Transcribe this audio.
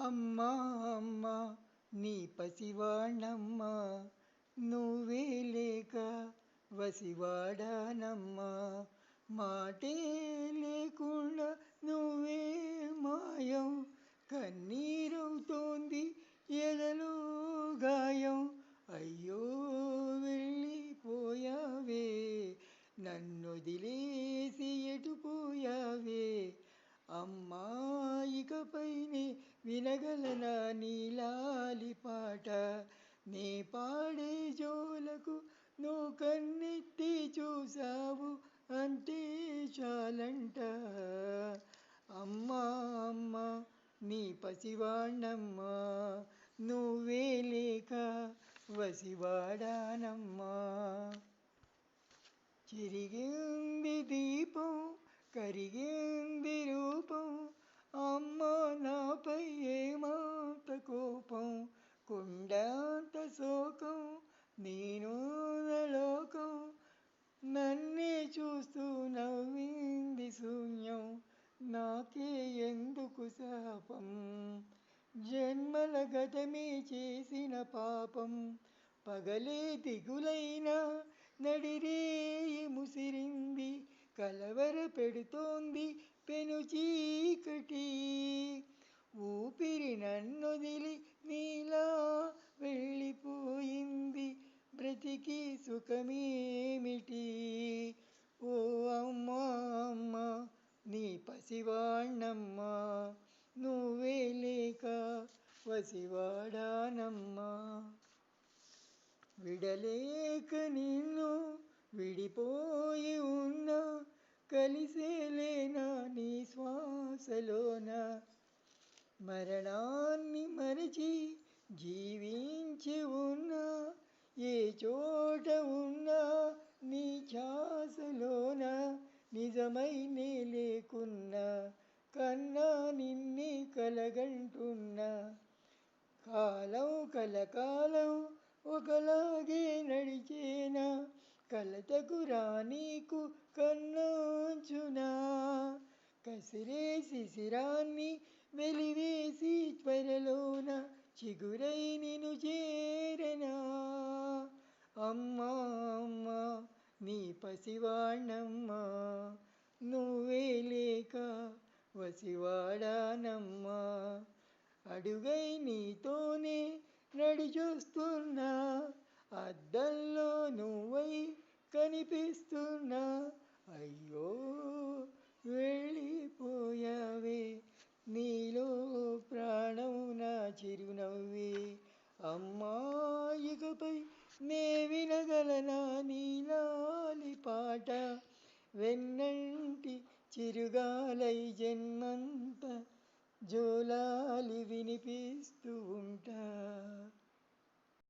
అమ్మా అమ్మా నీ పసివాణ్ణమ్మా, నువ్వే లేక వసివాడానమ్మా. మాటే లేకుండా నువ్వే మాయం, కన్నీరవుతోంది ఎదలో గాయం. అయ్యో వెళ్ళిపోయావే, నన్నొదిలేసి ఎటుపోయావే. అమ్మా ఇకపైనే వినగలనా నీలాలి పాట, నే పాడే జోలకు నువ్వు కన్నెత్తి చూసావు అంటే చాలంట. అమ్మా అమ్మా నీ పసివాణ్ణమ్మా, నువ్వే లేక వసివాడానమ్మా. చెరిగింది దీపం, కరిగింది రూపం, అమ్మా నాపై ఏమాంత కోపం. కొండంత శోకం నేను లోకం, నన్నే చూస్తూ నవ్వింది శూన్యం. నాకే ఎందుకు శాపం, జన్మల గతమే చేసిన పాపం. పగలే దిగులైనా నడిరేయి ముసిరింది, కలవర పెడుతోంది పెను చీకటి. ఊపిరి నన్నొదిలి నీలా వెళ్ళిపోయింది, బ్రతికి సుఖమేమిటి. ఓ అమ్మా అమ్మా నీ పసివాణ్ణమ్మా, నువ్వే లేక వసివాడానమ్మా. విడలేక నిన్ను విడిపోయి ఉన్నా, కలిసేలేనా నీ శ్వాసలోన. మరణాన్ని మరచి జీవించి ఉన్నా, ఏ చోట ఉన్నా నీ ఛాసలోన. నిజమై నే లేకున్నా, కన్నా నిన్నే కలగంటున్నా. కాలం కలకాలం ఒకలాగే నడిచేనా, కలతకు రానీకు కన్నాంచునా. కసిరే శిశిరాన్ని వెలివేసి త్వరలోన చిగురై నిన్ను చేరనా. అమ్మా అమ్మా నీ పసివాణ్ణమ్మా, నువ్వే లేక వసివాడానమ్మా. అడుగై నీతోనే నడిచొస్తున్నా, అద్దంలో నువ్వై కనిపిస్తున్నా. అయ్యో వెళ్ళిపోయావే, నీలో ప్రాణం నా చిరునవ్వే. అమ్మా ఇకపై నే వినగలనా నీలాలి పాట, వెన్నంటి చిరుగాలై జన్మంత జోలాలి వినిపిస్తూ ఉంటా.